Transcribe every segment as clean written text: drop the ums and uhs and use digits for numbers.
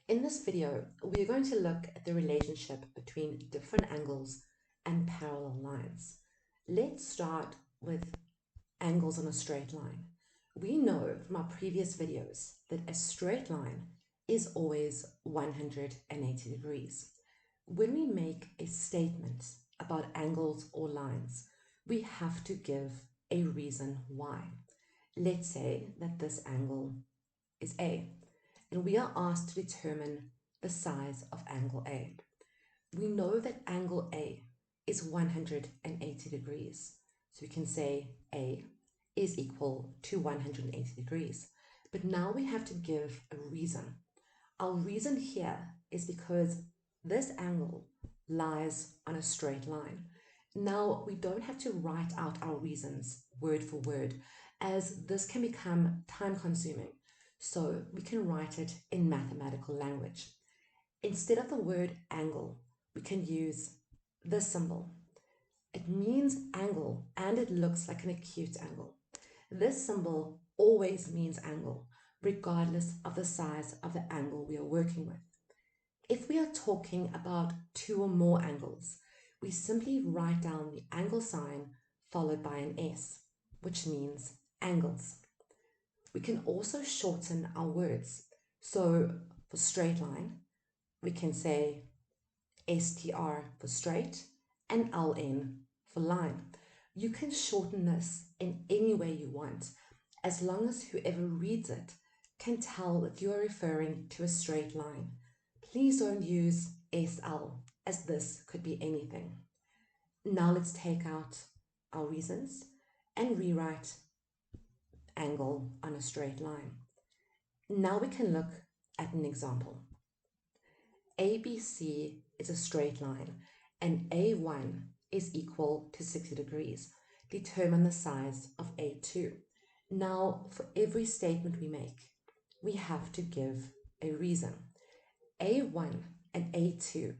In this video, we are going to look at the relationship between different angles and parallel lines. Let's start with angles on a straight line. We know from our previous videos that a straight line is always 180 degrees. When we make a statement about angles or lines, we have to give a reason why. Let's say that this angle is A, and we are asked to determine the size of angle A. We know that angle A is 180 degrees, so we can say A is equal to 180 degrees. But now we have to give a reason. Our reason here is because this angle lies on a straight line. Now, we don't have to write out our reasons word for word, as this can become time-consuming. So we can write it in mathematical language. Instead of the word angle, we can use this symbol. It means angle and it looks like an acute angle. This symbol always means angle, regardless of the size of the angle we are working with. If we are talking about two or more angles, we simply write down the angle sign followed by an S, which means angles. We can also shorten our words. So for straight line, we can say STR for straight and LN for line. You can shorten this in any way you want, as long as whoever reads it can tell that you are referring to a straight line. Please don't use SL, as this could be anything. Now let's take out our reasons and rewrite angle on a straight line. Now we can look at an example. ABC is a straight line and A1 is equal to 60 degrees. Determine the size of A2. Now, for every statement we make, we have to give a reason. A1 and A2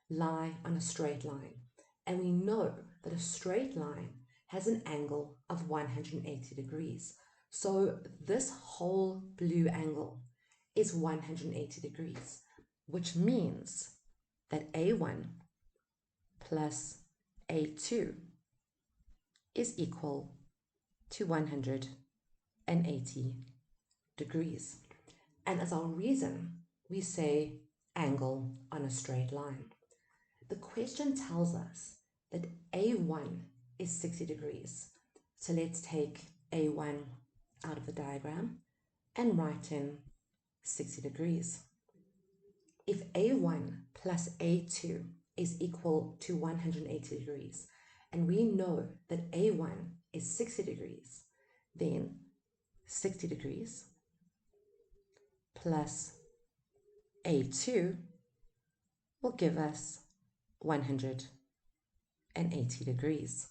lie on a straight line, and we know that a straight line has an angle of 180 degrees. So this whole blue angle is 180 degrees, which means that A1 plus A2 is equal to 180 degrees. And as our reason, we say angle on a straight line. The question tells us that A1 is 60 degrees. So let's take A1 out of the diagram and write in 60 degrees. If A1 plus A2 is equal to 180 degrees, and we know that A1 is 60 degrees, then 60 degrees plus A2 will give us 180 degrees.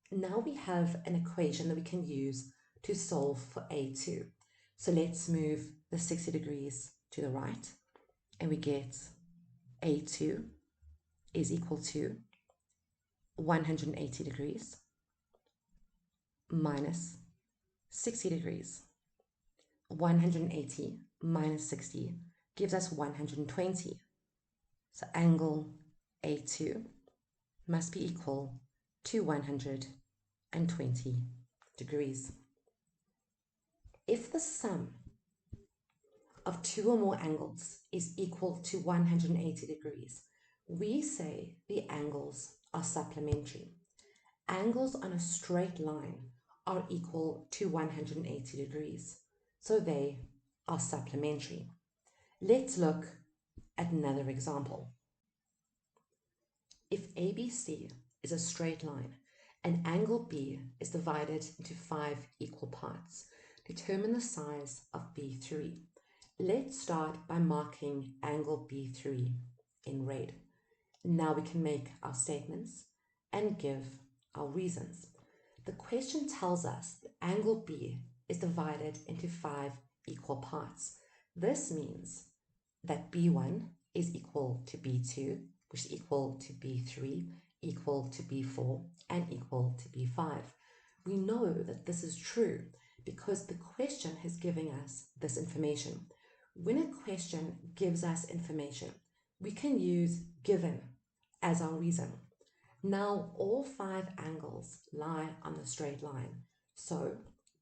Now we have an equation that we can use to solve for A2. So let's move the 60 degrees to the right, and we get A2 is equal to 180 degrees minus 60 degrees. 180 minus 60 gives us 120. So angle A2 must be equal to 120 degrees. If the sum of two or more angles is equal to 180 degrees, we say the angles are supplementary. Angles on a straight line are equal to 180 degrees, so they are supplementary. Let's look at another example. If ABC is a straight line and angle B is divided into 5 equal parts, determine the size of B3. Let's start by marking angle B3 in red. Now we can make our statements and give our reasons. The question tells us that angle B is divided into 5 equal parts. This means that B1 is equal to B2, which is equal to B3, equal to B4, and equal to B5. We know that this is true because the question has given us this information. When a question gives us information, we can use given as our reason. Now, all 5 angles lie on the straight line. So,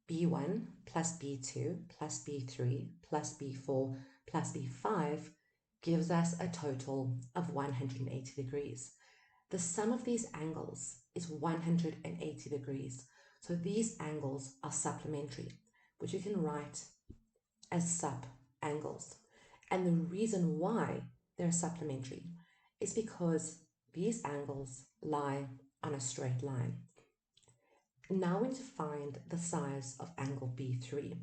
B1 plus B2 plus B3 plus B4 plus B5 gives us a total of 180 degrees. The sum of these angles is 180 degrees. So these angles are supplementary, which you can write as sup angles. And the reason why they're supplementary is because these angles lie on a straight line. Now we need to find the size of angle B3.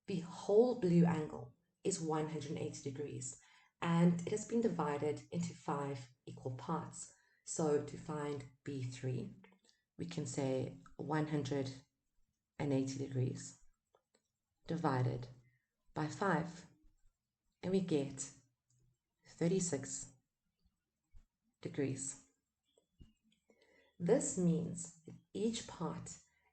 The whole blue angle is 180 degrees, and it has been divided into 5 equal parts. So to find B3, we can say 180 degrees divided by 5, and we get 36 degrees. This means that each part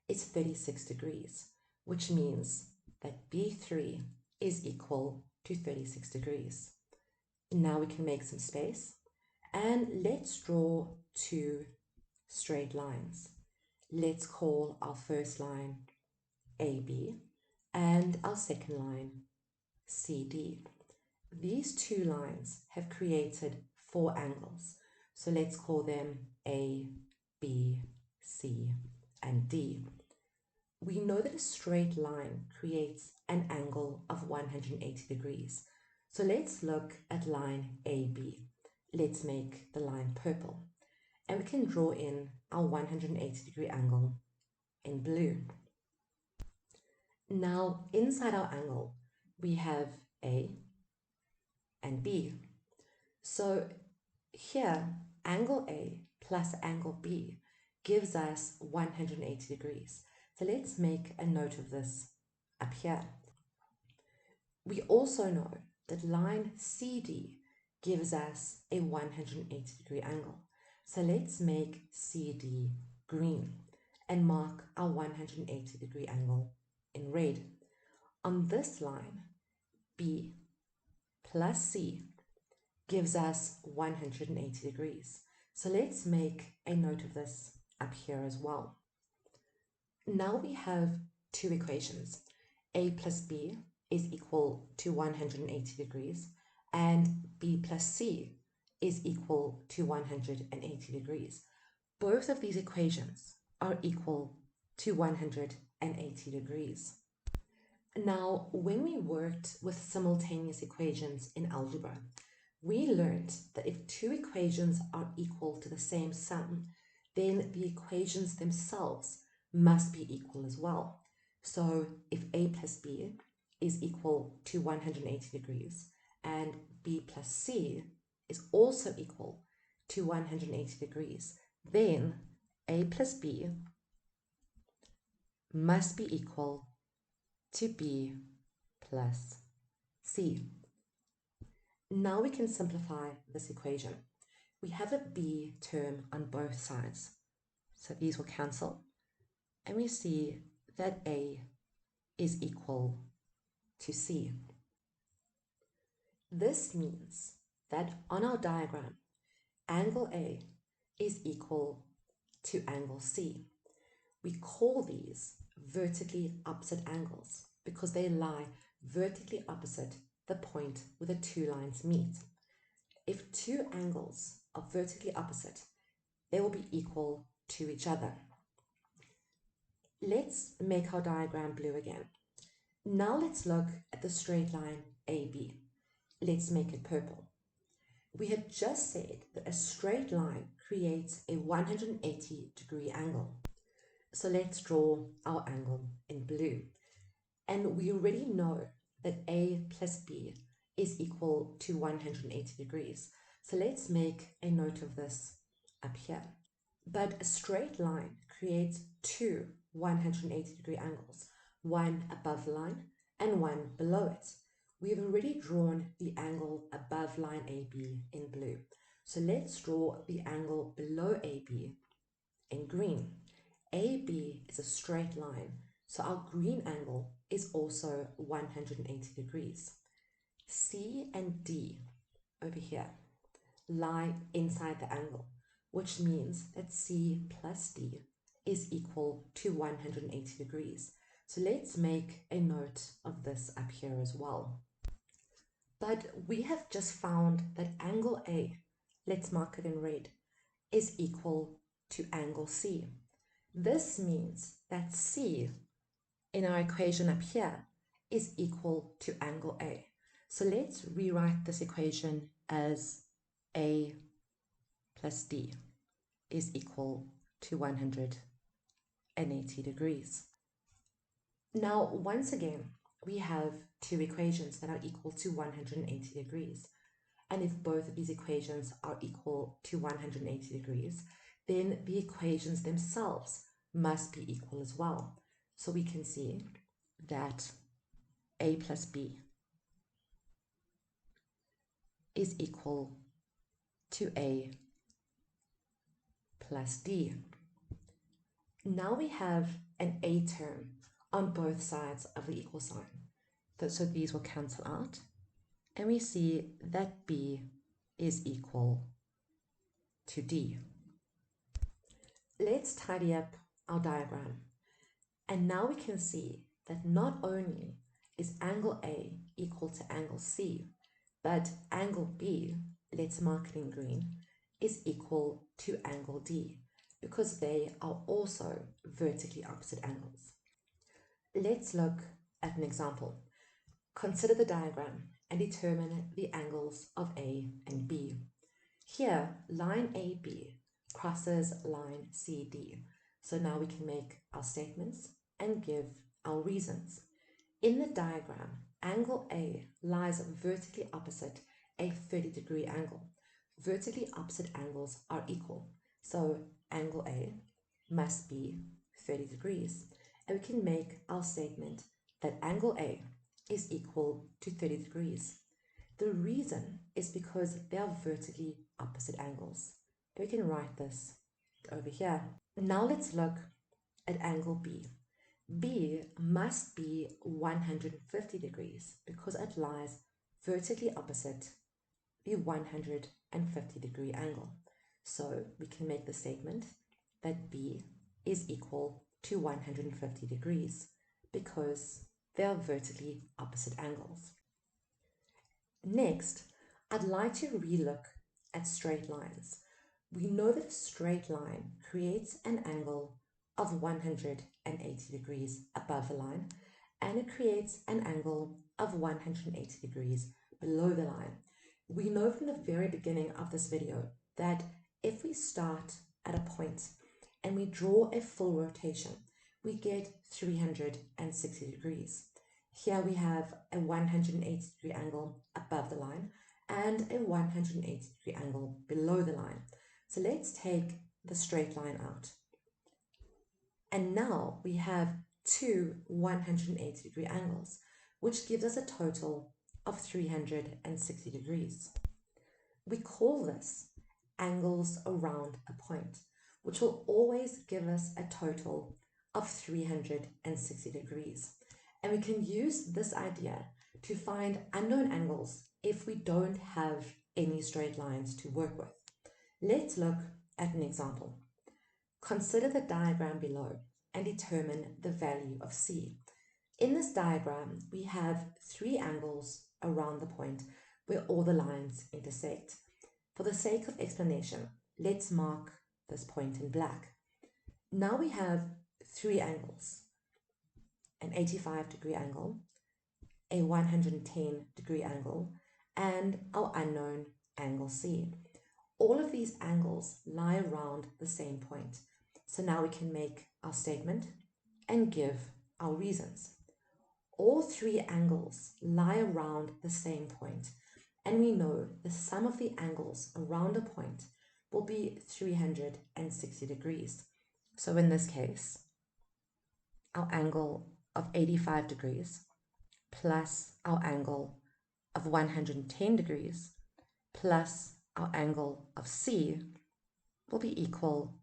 is 36 degrees, which means that B3 is equal to 36 degrees. Now we can make some space, and let's draw 2 straight lines. Let's call our first line AB and our second line CD. These 2 lines have created 4 angles, so let's call them A, B, C, and D. We know that a straight line creates an angle of 180 degrees. So let's look at line AB. Let's make the line purple. And we can draw in our 180 degree angle in blue. Now, inside our angle, we have A and B. So here, angle A plus angle B gives us 180 degrees. So let's make a note of this up here. We also know that line CD gives us a 180 degree angle. So let's make CD green and mark our 180 degree angle in red. On this line, B plus C gives us 180 degrees. So let's make a note of this up here as well. Now we have 2 equations. A plus B is equal to 180 degrees, and B plus C is equal to 180 degrees. Both of these equations are equal to 180 degrees. Now, when we worked with simultaneous equations in algebra, we learned that if 2 equations are equal to the same sum, then the equations themselves must be equal as well. So if A plus B is equal to 180 degrees and B plus C is also equal to 180 degrees, then A plus B must be equal to B plus C. Now we can simplify this equation. We have a B term on both sides, so these will cancel, and we see that A is equal to C. This means that on our diagram, angle A is equal to angle C. We call these vertically opposite angles because they lie vertically opposite the point where the 2 lines meet. If 2 angles are vertically opposite, they will be equal to each other. Let's make our diagram blue again. Now let's look at the straight line AB. Let's make it purple. We had just said that a straight line creates a 180 degree angle. So let's draw our angle in blue. And we already know that A plus B is equal to 180 degrees. So let's make a note of this up here. But a straight line creates 2 180 degree angles, one above the line and one below it. We've already drawn the angle above line AB in blue. So let's draw the angle below AB in green. AB is a straight line, so our green angle is also 180 degrees. C and D over here lie inside the angle, which means that C plus D is equal to 180 degrees. So let's make a note of this up here as well. But we have just found that angle A, let's mark it in red, is equal to angle C. This means that C in our equation up here is equal to angle A. So let's rewrite this equation as A plus D is equal to 180 degrees. Now, once again, we have two equations that are equal to 180 degrees. And if both of these equations are equal to 180 degrees, then the equations themselves must be equal as well. So we can see that A plus B is equal to A plus D. Now we have an A term on both sides of the equal sign. So these will cancel out. And we see that B is equal to D. Let's tidy up our diagram. And now we can see that not only is angle A equal to angle C, but angle B, let's mark it in green, is equal to angle D, because they are also vertically opposite angles. Let's look at an example. Consider the diagram and determine the angles of A and B. Here, line AB crosses line CD. So now we can make our statements and give our reasons. In the diagram, angle A lies vertically opposite a 30-degree angle. Vertically opposite angles are equal. So angle A must be 30 degrees. And we can make our statement that angle A is equal to 30 degrees. The reason is because they are vertically opposite angles. We can write this over here. Now let's look at angle B. B must be 150 degrees because it lies vertically opposite the 150-degree angle. So we can make the statement that B is equal to 150 degrees because they are vertically opposite angles. Next, I'd like to relook at straight lines. We know that a straight line creates an angle of 180 degrees above the line, and it creates an angle of 180 degrees below the line. We know from the very beginning of this video that if we start at a point and we draw a full rotation, we get 360 degrees. Here we have a 180-degree angle above the line and a 180-degree angle below the line. So let's take the straight line out. And now we have two 180-degree angles, which gives us a total of 360 degrees. We call this angles around a point, which will always give us a total of 360 degrees. And we can use this idea to find unknown angles if we don't have any straight lines to work with. Let's look at an example. Consider the diagram below and determine the value of C. In this diagram, we have three angles around the point where all the lines intersect. For the sake of explanation, let's mark this point in black. Now we have three angles: an 85-degree angle, a 110-degree angle, and our unknown angle C. All of these angles lie around the same point. So now we can make our statement and give our reasons. All three angles lie around the same point, and we know the sum of the angles around a point will be 360 degrees. So in this case, our angle of 85 degrees plus our angle of 110 degrees plus our angle of C will be equal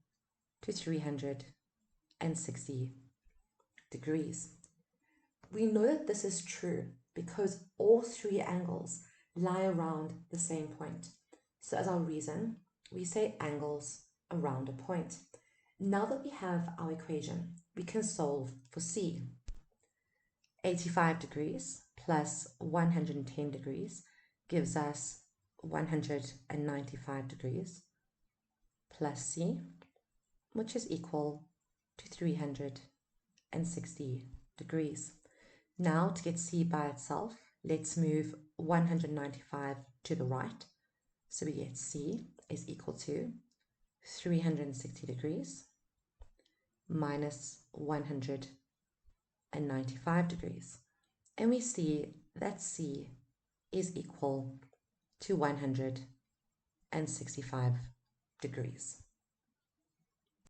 to 360 degrees. We know that this is true because all three angles lie around the same point. So as our reason, we say angles around a point. Now that we have our equation, we can solve for C. 85 degrees plus 110 degrees gives us 195 degrees plus C, which is equal to 360 degrees. Now to get C by itself, let's move 195 to the right. So we get C is equal to 360 degrees minus 195 degrees. And we see that C is equal to 165 degrees.